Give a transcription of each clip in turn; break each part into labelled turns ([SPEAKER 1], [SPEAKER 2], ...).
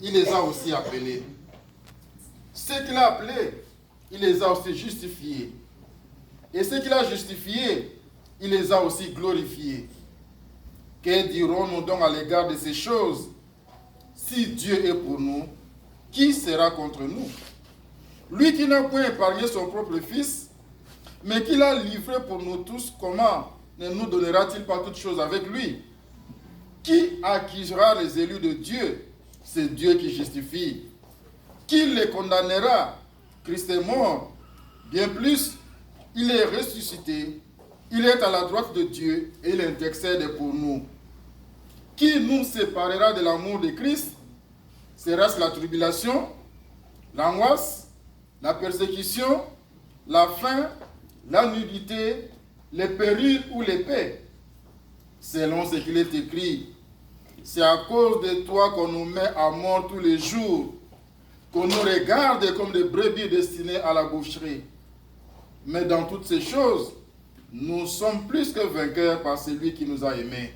[SPEAKER 1] il les a aussi appelés. Ceux qu'il a appelés, il les a aussi justifiés. Et ceux qu'il a justifiés, il les a aussi glorifiés. Que dirons-nous donc à l'égard de ces choses? Si Dieu est pour nous, qui sera contre nous? Lui qui n'a point épargné son propre Fils, mais qui l'a livré pour nous tous, comment ne nous donnera-t-il pas toutes choses avec lui? Qui accusera les élus de Dieu? C'est Dieu qui justifie. Qui les condamnera? Christ est mort. Bien plus, il est ressuscité. Il est à la droite de Dieu et il intercède pour nous. Qui nous séparera de l'amour de Christ? Sera-ce la tribulation, l'angoisse, la persécution, la faim, la nudité, les périls ou l'épée? Selon ce qu'il est écrit, c'est à cause de toi qu'on nous met à mort tous les jours, qu'on nous regarde comme des brebis destinées à la boucherie. Mais dans toutes ces choses, nous sommes plus que vainqueurs par celui qui nous a aimés.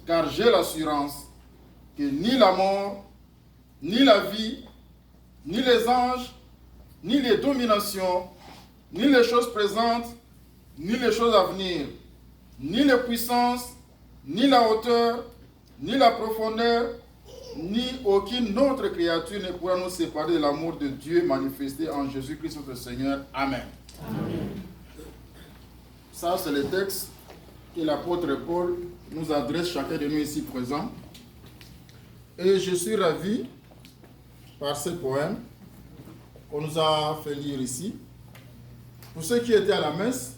[SPEAKER 1] Car j'ai l'assurance que ni la mort, ni la vie, ni les anges, ni les dominations, ni les choses présentes, ni les choses à venir, ni les puissances, ni la hauteur, ni la profondeur, ni aucune autre créature ne pourra nous séparer de l'amour de Dieu manifesté en Jésus-Christ notre Seigneur. Amen. Amen. Ça, c'est le texte que l'apôtre Paul nous adresse chacun de nous ici présents. Et je suis ravi par ce poème qu'on nous a fait lire ici. Pour ceux qui étaient à la messe,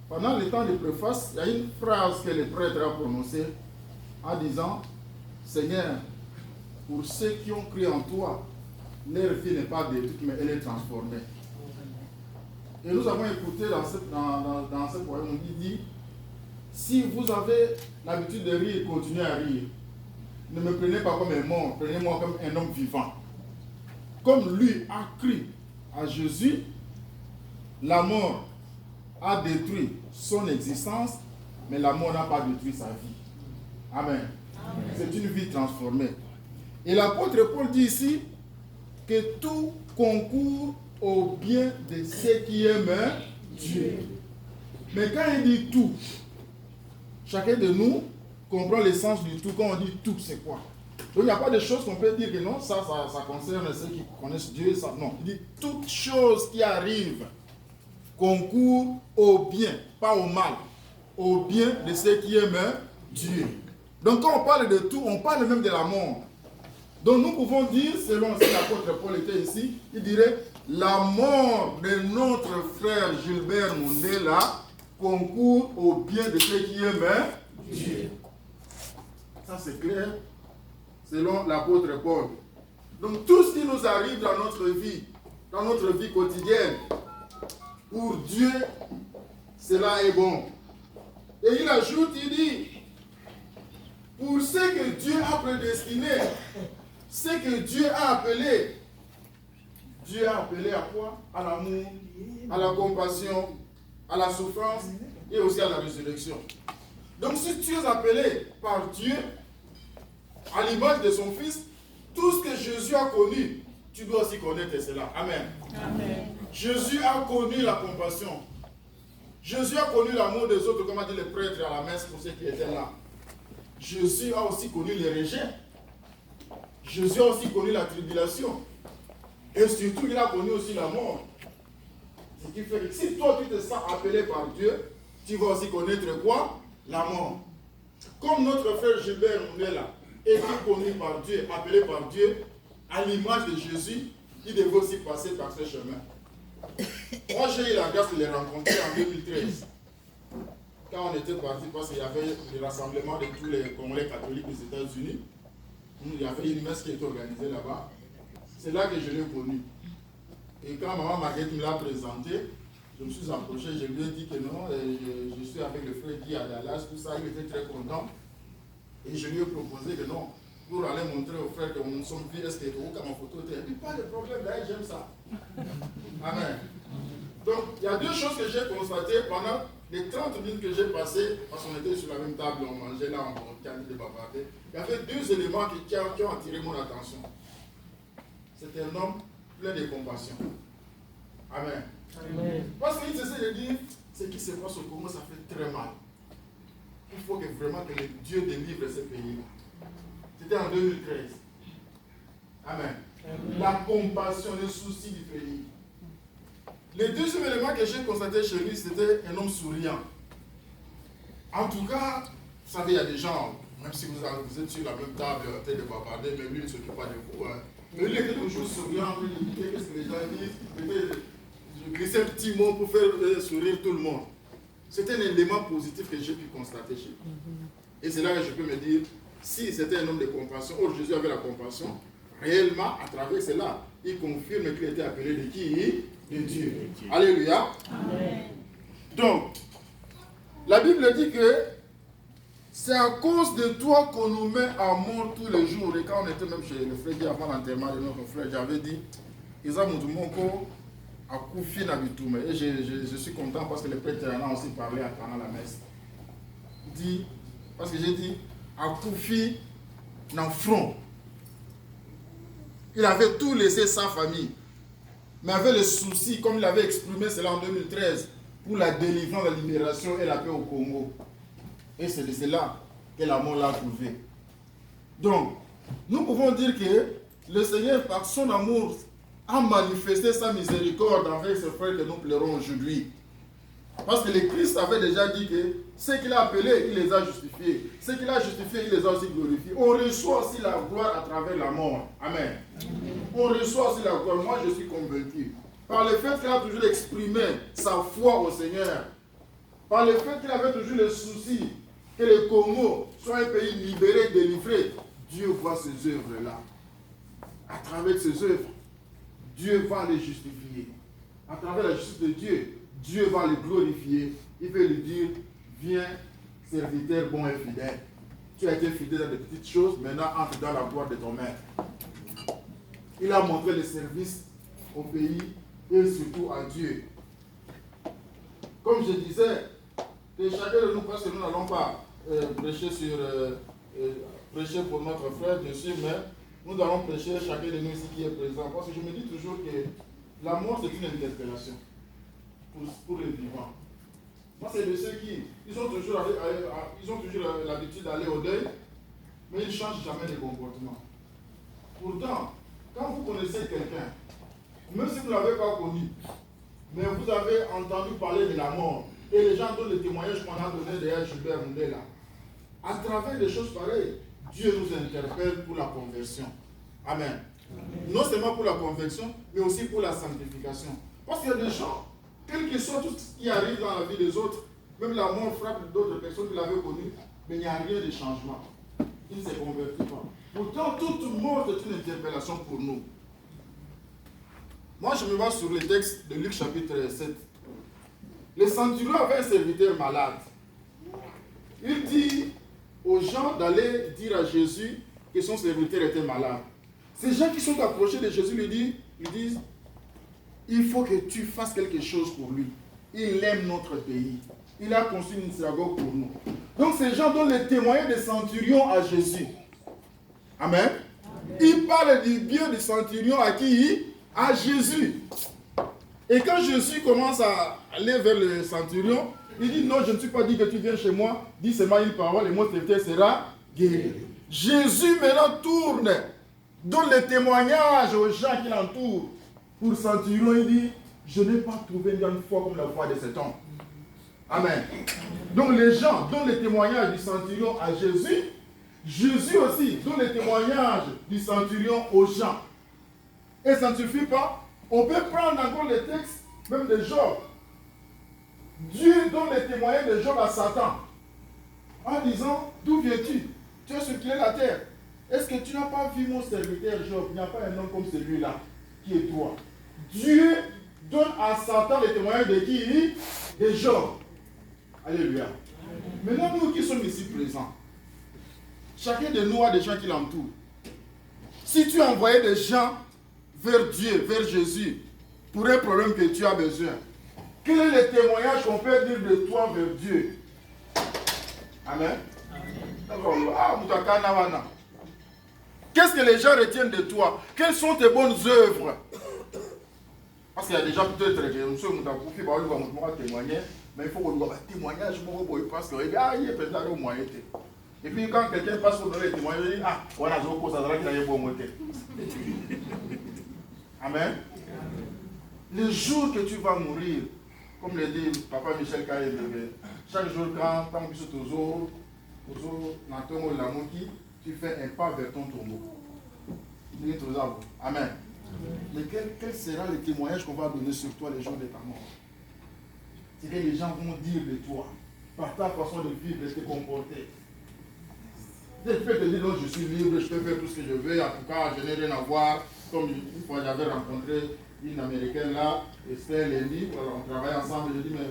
[SPEAKER 1] pendant le temps de préface, il y a une phrase que le prêtre a prononcée en disant « Seigneur, pour ceux qui ont cru en toi, leur vie n'est pas détruite, mais elle est transformée. » Et nous avons écouté dans ce poème, on dit « Si vous avez l'habitude de rire, continuez à rire. Ne me prenez pas comme un mort, prenez-moi comme un homme vivant. » Comme lui a cru à Jésus, la mort a détruit son existence, mais la mort n'a pas détruit sa vie. Amen. Amen. C'est une vie transformée. Et l'apôtre Paul dit ici que tout concourt au bien de ceux qui aiment Dieu. Mais quand il dit tout, chacun de nous comprend l'essence du tout. Quand on dit tout, c'est quoi? Donc il n'y a pas de choses qu'on peut dire que non, ça concerne ceux qui connaissent Dieu. Ça, non, il dit toute chose qui arrive concourt au bien, pas au mal, au bien de ceux qui aiment Dieu. Donc quand on parle de tout, on parle même de la mort. Donc nous pouvons dire, selon si l'apôtre Paul était ici, il dirait la mort de notre frère Gilbert Mundela concourt au bien de ceux qui aiment Dieu. Ça c'est clair, selon l'apôtre Paul. Donc tout ce qui nous arrive dans notre vie quotidienne, pour Dieu, cela est bon. Et il ajoute, il dit, pour ce que Dieu a prédestiné, ce que Dieu a appelé à quoi? À l'amour, à la compassion, à la souffrance et aussi à la résurrection. Donc si tu es appelé par Dieu, à l'image de son Fils, tout ce que Jésus a connu, tu dois aussi connaître cela. Amen. Amen. Jésus a connu la compassion. Jésus a connu l'amour des autres, comme a dit le prêtre à la messe pour ceux qui étaient là. Jésus a aussi connu les rejets. Jésus a aussi connu la tribulation. Et surtout, il a connu aussi la mort. Ce qui fait que si toi tu te sens appelé par Dieu, tu vas aussi connaître quoi? La mort. Comme notre frère Gilbert Mundela était connu par Dieu, appelé par Dieu, à l'image de Jésus, il devait aussi passer par ce chemin. Moi, j'ai eu la grâce de les rencontrer en 2013. Quand on était parti, parce qu'il y avait le rassemblement de tous les Congolais catholiques des États-Unis, il y avait une messe qui était organisée là-bas. C'est là que je l'ai connu. Et quand maman Marguerite me l'a présenté, je me suis approché, je lui ai dit que non, je suis avec le frère Guy à Dallas, tout ça, il était très content. Et je lui ai proposé que non, pour aller montrer au frère que nous sommes vus, est-ce que ma photo était. Il dit, pas de problème, d'ailleurs, j'aime ça. Amen. Donc, il y a deux choses que j'ai constatées pendant les 30 minutes que j'ai passées, parce qu'on était sur la même table, on mangeait là, on calme de bavarder, il y avait deux éléments qui ont attiré mon attention. C'était un homme plein de compassion. Amen. Amen. Parce qu'il essaie de dire, ce qui se passe au Congo, ça fait très mal. Il faut que vraiment que Dieu délivre ce pays-là. C'était en 2013. Amen. Amen. La compassion, le souci du pays. Les deuxième élément que j'ai constaté chez lui, c'était un homme souriant. En tout cas, vous savez, il y a des gens, même si vous êtes sur la même table, en train de bavarder, mais lui, il ne s'occupe pas de vous. Hein. Mais lui, il était toujours souriant, il disait qu'est-ce que les gens disent. Je glissais un petit mot pour faire sourire tout le monde. C'était un élément positif que j'ai pu constater chez lui. Et c'est là que je peux me dire, si c'était un homme de compassion, or Jésus avait la compassion, réellement, à travers cela, il confirme qu'il était appelé de qui? De Dieu. Alléluia. Amen. Donc, la Bible dit que c'est à cause de toi qu'on nous met à mort tous les jours. Et quand on était même chez le frère avant l'enterrement de notre frère, j'avais dit, Isa Moutoumoko a koufi n'habitume. Et je suis content parce que le prêtre en a aussi parlé pendant la messe. Dit, parce que j'ai dit, a koufi dans le front. Il avait tout laissé sa famille. Mais avait le souci, comme il avait exprimé cela en 2013, pour la délivrance, la libération et la paix au Congo. Et c'est de cela que la mort l'a trouvé. Donc, nous pouvons dire que le Seigneur, par son amour, a manifesté sa miséricorde envers ses frères que nous pleurons aujourd'hui. Parce que le Christ avait déjà dit que ceux qu'il a appelés, il les a justifiés. Ceux qu'il a justifiés, il les a aussi glorifiés. On reçoit aussi la gloire à travers la mort. Amen. On reçoit aussi la gloire. Moi, je suis convaincu. Par le fait qu'il a toujours exprimé sa foi au Seigneur. Par le fait qu'il avait toujours le souci que le Congo soit un pays libéré, délivré. Dieu voit ces œuvres-là. À travers ces œuvres, Dieu va les justifier. À travers la justice de Dieu, Dieu va les glorifier. Il veut lui dire, viens, serviteur bon et fidèle. Tu as été fidèle dans des petites choses, maintenant entre dans la gloire de ton maître. Il a montré le service au pays et surtout à Dieu. Comme je disais, que chacun de nous, parce que nous n'allons pas prêcher pour notre frère, bien sûr, mais nous allons prêcher chacun de nous ici qui est présent. Parce que je me dis toujours que la mort, c'est une interpellation pour les vivants. Moi, c'est de ceux qui ils ont toujours l'habitude d'aller au deuil, mais ils ne changent jamais de comportement. Pourtant, quand vous connaissez quelqu'un, même si vous ne l'avez pas connu, mais vous avez entendu parler de la mort, et les gens donnent le témoignage qu'on a donné derrière Gilbert Mundela, à travers des choses pareilles, Dieu nous interpelle pour la conversion. Amen. Non seulement pour la conversion, mais aussi pour la sanctification. Parce qu'il y a des gens, quel que soit tout ce qui arrive dans la vie des autres, même la mort frappe d'autres personnes qui l'avaient connu, mais il n'y a rien de changement. Ils ne se convertissent pas. Pourtant, toute mort est une interpellation pour nous. Moi, je me base sur le texte de Luc chapitre 7. Le centurion avait un serviteur malade. Il dit aux gens d'aller dire à Jésus que son serviteur était malade. Ces gens qui sont approchés de Jésus lui disent, il faut que tu fasses quelque chose pour lui. Il aime notre pays. Il a construit une synagogue pour nous. Donc ces gens donnent le témoignage des centurions à Jésus. Amen. Il parle du bien du centurion à qui? À Jésus. Et quand Jésus commence à aller vers le centurion, il dit non, je ne suis pas dit que tu viens chez moi, dis seulement une parole et mon serviteur sera guéri. Jésus maintenant tourne, donne le témoignage aux gens qui l'entourent. Pour le centurion, il dit, je n'ai pas trouvé une foi comme la foi de cet homme. Amen. Donc les gens donnent le témoignage du centurion à Jésus. Jésus aussi donne le témoignage du centurion aux gens. Et ça ne suffit pas. On peut prendre encore les textes, même de Job. Dieu donne le témoignage de Job à Satan. En disant, d'où viens-tu? Tu as circulé la terre. Est-ce que tu n'as pas vu mon serviteur Job? Il n'y a pas un homme comme celui-là, qui est toi. Dieu donne à Satan le témoignage de qui? De Job. Alléluia. Maintenant, nous qui sommes ici présents, chacun de nous a des gens qui l'entourent. Si tu envoyais des gens vers Dieu, vers Jésus, pour un problème que tu as besoin, Quel est le témoignage qu'on peut dire de toi vers Dieu? Amen. Qu'est-ce que les gens retiennent de toi? Quelles sont tes bonnes œuvres? Parce qu'il y a des gens peut-être qui ont témoigné, mais il faut qu'on ait un témoignage parce que il est peut-être au moyen. Et puis quand quelqu'un passe pour donner le témoignage, il dit ah, voilà, je vous ça qu'il a eu bon moté. Amen. Le jour que tu vas mourir, comme le dit Papa Michel Kaye, chaque jour quand tu es toujours tu fais un pas vers ton tombeau. Amen. Mais quel sera le témoignage qu'on va donner sur toi les jours de ta mort? C'est que les gens vont dire de toi, par ta façon de vivre, de te comporter. Je peux te dire, non, je suis libre, je peux faire tout ce que je veux, en tout cas, je n'ai rien à voir. Comme une fois, j'avais rencontré une Américaine là, Estelle, elle dit, on travaille ensemble, je dis, mais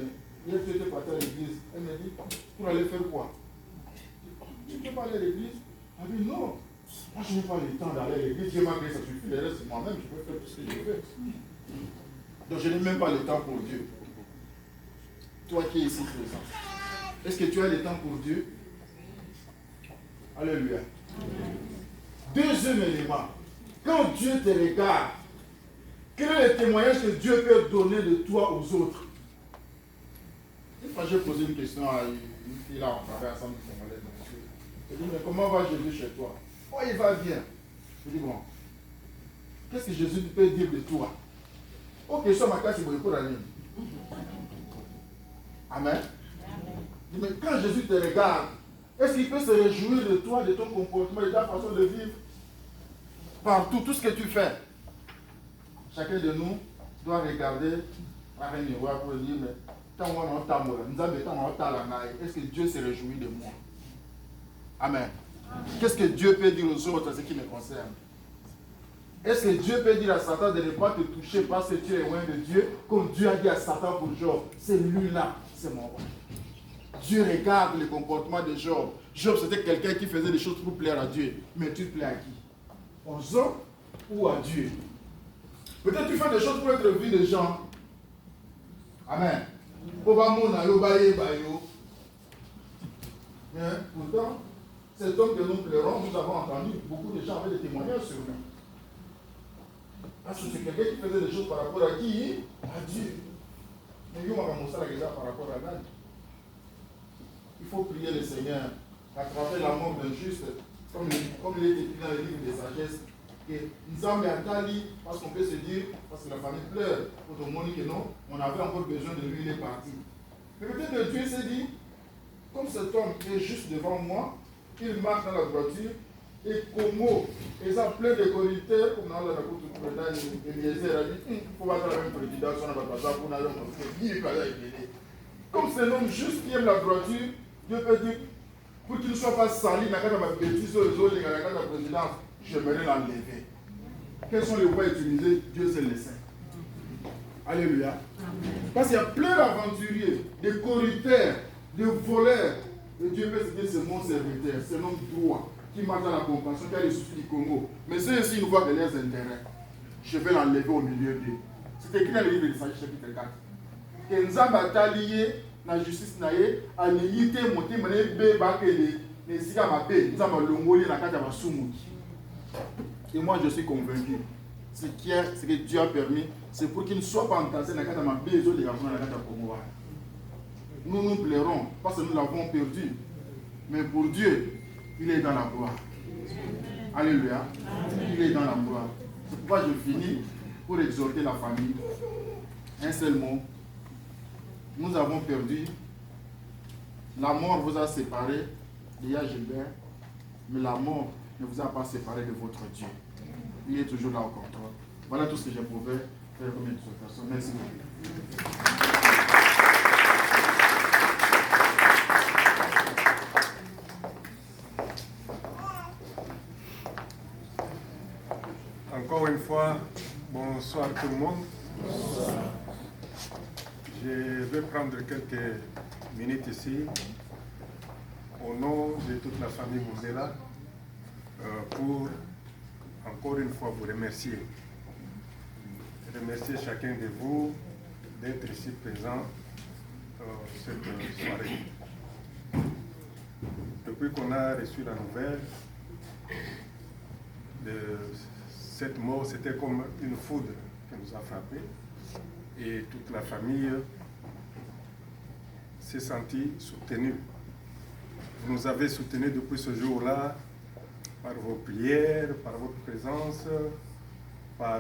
[SPEAKER 1] hier, tu étais parti à l'église. Elle me dit, pour aller faire quoi? Tu ne peux pas aller à l'église? Elle dit, non. Moi, je n'ai pas le temps d'aller à l'église, j'ai ma grâce, ça suffit, le reste, c'est moi-même, je peux faire tout ce que je veux. Donc, je n'ai même pas le temps pour Dieu. Toi qui es ici présent, est-ce que tu as le temps pour Dieu? Alléluia. Deuxième élément, quand Dieu te regarde, quel est le témoignage que Dieu peut donner de toi aux autres? Une fois, j'ai posé une question à une fille là, on travaille ensemble, je lui ai dit, mais comment va Jésus chez toi? Oh, il va bien. Je lui ai dit, bon, qu'est-ce que Jésus peut dire de toi? Ok, sur ma classe, il va pour la ligne. Amen. Mais quand Jésus te regarde, est-ce qu'il peut se réjouir de toi, de ton comportement, de ta façon de vivre? Partout, tout ce que tu fais. Chacun de nous doit regarder par un miroir pour dire, mais est-ce que Dieu se réjouit de moi? Amen. Qu'est-ce que Dieu peut dire aux autres en ce qui me concerne? Est-ce que Dieu peut dire à Satan de ne pas te toucher parce que tu es loin de Dieu, comme Dieu a dit à Satan pour Job? C'est lui-là, c'est mon roi. Dieu regarde le comportement de Job. Job, c'était quelqu'un qui faisait des choses pour plaire à Dieu. Mais tu plais à qui? Aux hommes ou à Dieu? Peut-être tu fais des choses pour être vu des gens. Amen. Pourtant, cet homme que nous pleurons, nous avons entendu beaucoup de gens avaient des témoignages sur lui. Parce que c'est quelqu'un qui faisait des choses par rapport à qui? À Dieu. Mais il par rapport à l'âge. Il faut prier le Seigneur à travers la mort d'un juste, comme il est écrit dans le livre des sagesses, que Nzambe Atali, parce qu'on peut se dire, parce que la famille pleure, pour tout le monde que non, on avait encore besoin de lui, il est parti. Mais peut-être que Dieu s'est dit, comme cet homme est juste devant moi, il marche dans la droiture, et Como, ils ont plein de corrupteurs, comme dans la route de Bretagne, Eliezer a dit, il faut pas faire la même prédication, on va passer pour nous aller. Comme c'est l'homme juste qui aime la droiture, Dieu peut dire, pour qu'il ne soit pas sali dans la bêtise aux autres, dans la présidence, j'aimerais l'enlever. Quels sont les voies utilisées? Dieu sait les saints. Alléluia. Parce qu'il y a plein d'aventuriers, de corrupteurs, de voleurs. Et Dieu peut se dire, c'est mon serviteur, c'est l'homme droit, qui marche dans la compassion, qui a les soucis du Congo. Mais ceux-ci, une fois de leurs intérêts, je vais l'enlever au milieu d'eux. C'est écrit dans le livre de Sages, chapitre 4. Que Nzambe atalié na justice na ye alinite motema na be bakele na esika mabe Nzambe longoli na kati ya basumu. Et moi je suis convaincu ce que Dieu a permis, c'est pour qu'il ne soit pas entassé na kati ya mabe ezo les garçons na kati ya Congo. Nous nous pleurons parce que nous l'avons perdu, mais pour Dieu il est dans la gloire. Alléluia. Il est dans la gloire. C'est pourquoi je finis pour exhorter la famille. Un seul mot. Nous avons perdu. La mort vous a séparé d'Ia Gilbert, mais la mort ne vous a pas séparé de votre Dieu. Il est toujours là au contrôle. Voilà tout ce que je pouvais faire comme exhortation. Merci beaucoup.
[SPEAKER 2] Encore une fois, bonsoir tout le monde. Bonsoir. Je vais prendre quelques minutes ici au nom de toute la famille Mouzela pour encore une fois vous remercier. Remercier chacun de vous d'être ici présent cette soirée. Depuis qu'on a reçu la nouvelle de cette mort, c'était comme une foudre qui nous a frappés et toute la famille s'est sentie soutenue. Vous nous avez soutenus depuis ce jour-là par vos prières, par votre présence, par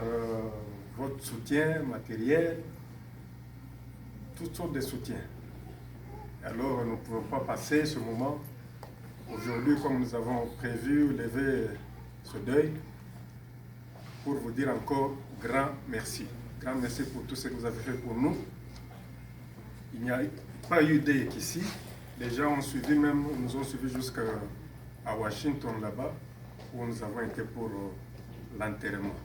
[SPEAKER 2] votre soutien matériel, toutes sortes de soutiens. Alors, nous ne pouvons pas passer ce moment. Aujourd'hui, comme nous avons prévu, lever ce deuil pour vous dire encore grand merci. Grand merci pour tout ce que vous avez fait pour nous. Il n'y a pas eu d'équipe ici. Les gens ont suivi même, nous ont suivis jusqu'à Washington là-bas, où nous avons été pour l'enterrement.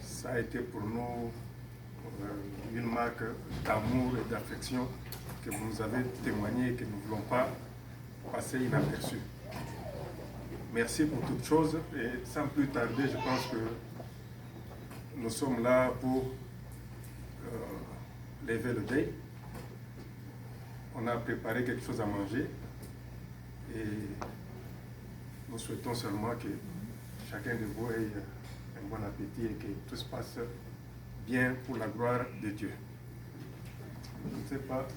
[SPEAKER 2] Ça a été pour nous une marque d'amour et d'affection que vous nous avez témoigné et que nous ne voulons pas passer inaperçu. Merci pour toutes choses et sans plus tarder, je pense que nous sommes là pour lever le deuil. On a préparé quelque chose à manger et nous souhaitons seulement que chacun de vous ait un bon appétit et que tout se passe bien pour la gloire de Dieu. Je ne sais pas.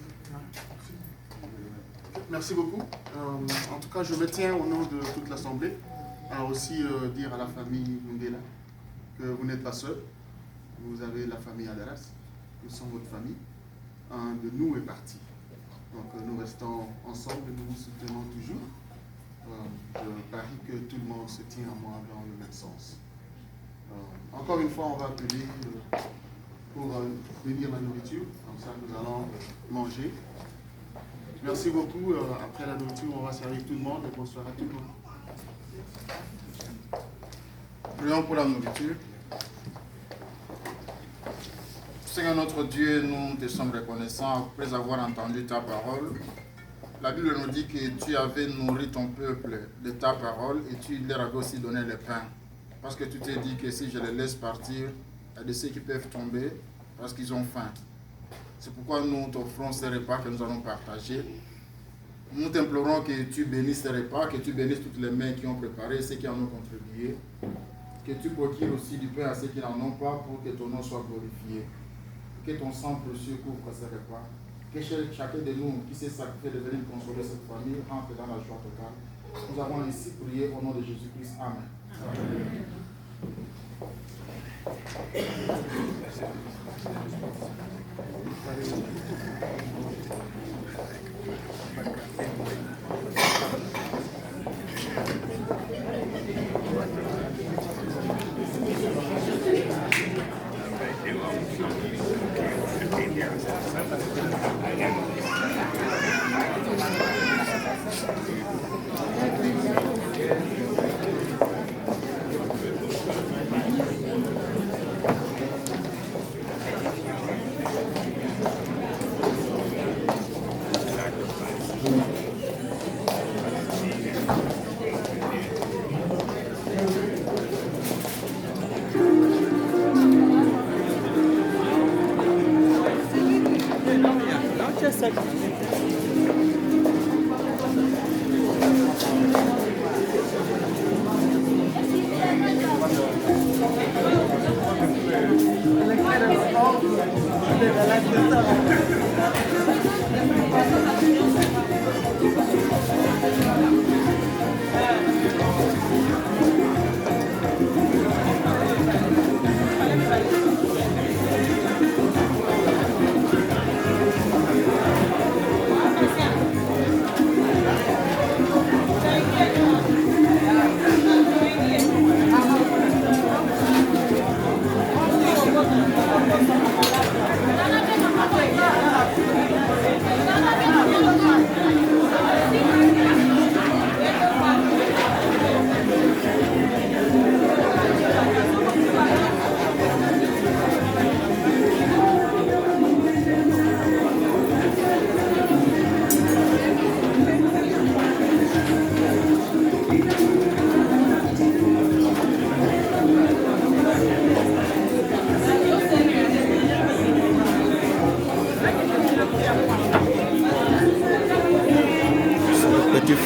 [SPEAKER 3] Merci beaucoup. En tout cas, je me tiens au nom de toute l'Assemblée à aussi dire à la famille Mundela que vous n'êtes pas seul. Vous avez la famille Adaras. Nous sommes votre famille. Un de nous est parti. Donc nous restons ensemble et nous vous soutenons toujours. Je parie que tout le monde se tient à moi dans le même sens. Encore une fois, on va appeler pour bénir la nourriture. Comme ça, nous allons manger. Merci beaucoup. Après la nourriture, on va servir tout le monde et bonsoir à tout le monde.
[SPEAKER 1] Prions pour la nourriture. Seigneur notre Dieu, nous te sommes reconnaissants après avoir entendu ta parole. La Bible nous dit que tu avais nourri ton peuple de ta parole et tu leur avais aussi donné le pain. Parce que tu t'es dit que si je les laisse partir, il y a de ceux qui peuvent tomber parce qu'ils ont faim. C'est pourquoi nous t'offrons ces repas que nous allons partager. Nous t'implorons que tu bénisses ces repas, que tu bénisses toutes les mains qui ont préparé, ceux qui en ont contribué. Que tu procures aussi du pain à ceux qui n'en ont pas pour que ton nom soit glorifié. Que ton sang précieux couvre ces repas. Que chacun de nous qui s'est sacrifié de venir consoler cette famille entre dans la joie totale. Nous avons ainsi prié au nom de Jésus-Christ. Amen. Amen.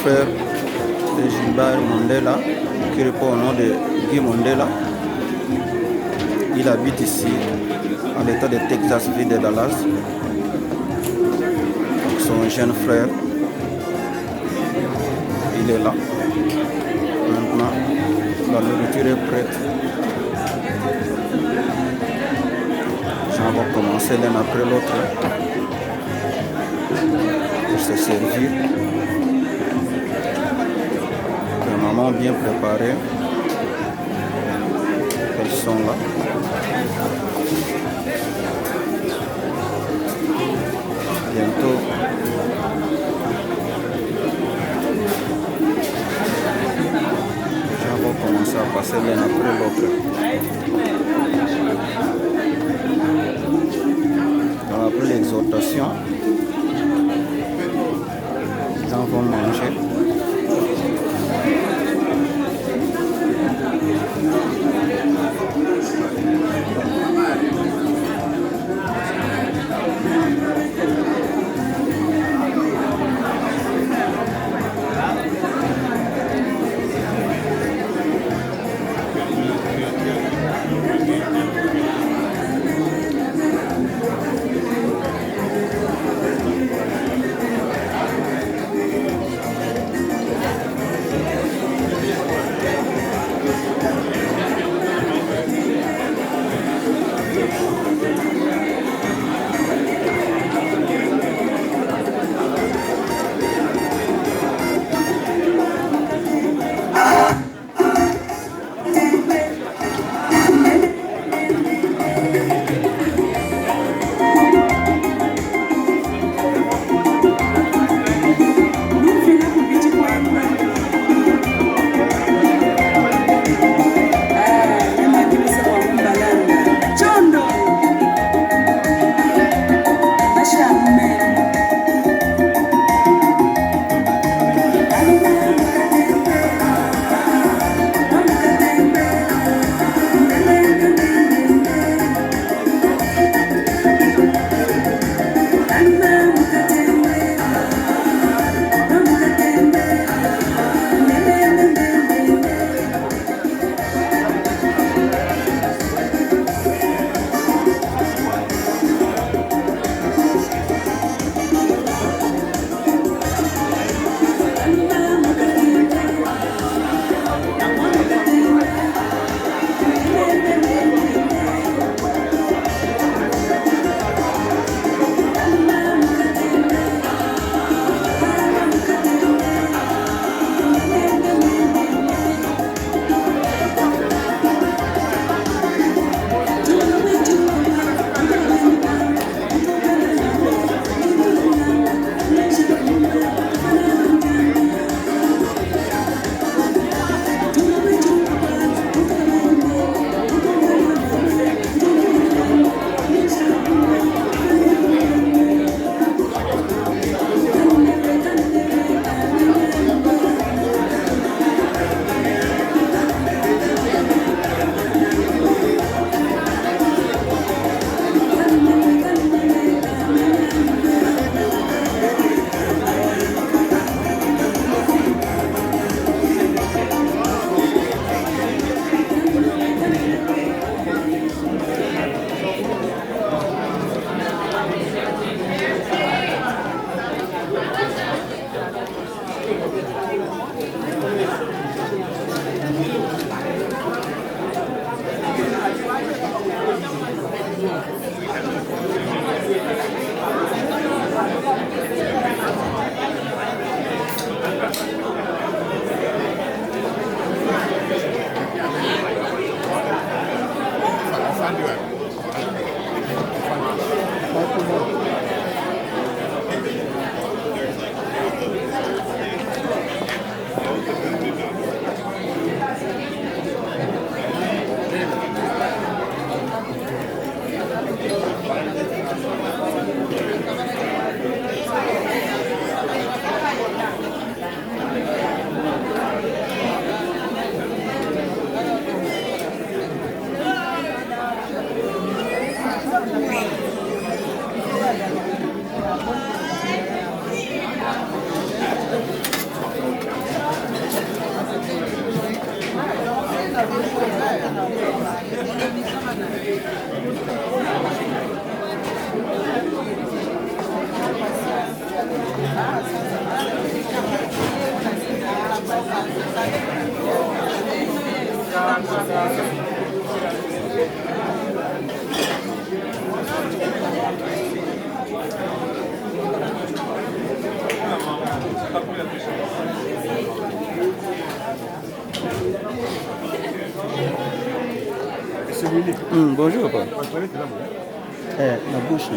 [SPEAKER 4] frère de Gilbert Mondela, qui répond au nom de Guy Mondela. Il habite ici, à l'état de Texas, ville de Dallas. Son jeune frère, il est là. Maintenant, la nourriture est prête. On va commencer l'un après l'autre pour se servir. Les mamans bien préparées, elles sont là. Bientôt, on va commencer à passer l'un après l'autre. Après l'exhortation, les gens vont manger. Bonjour. La bouche.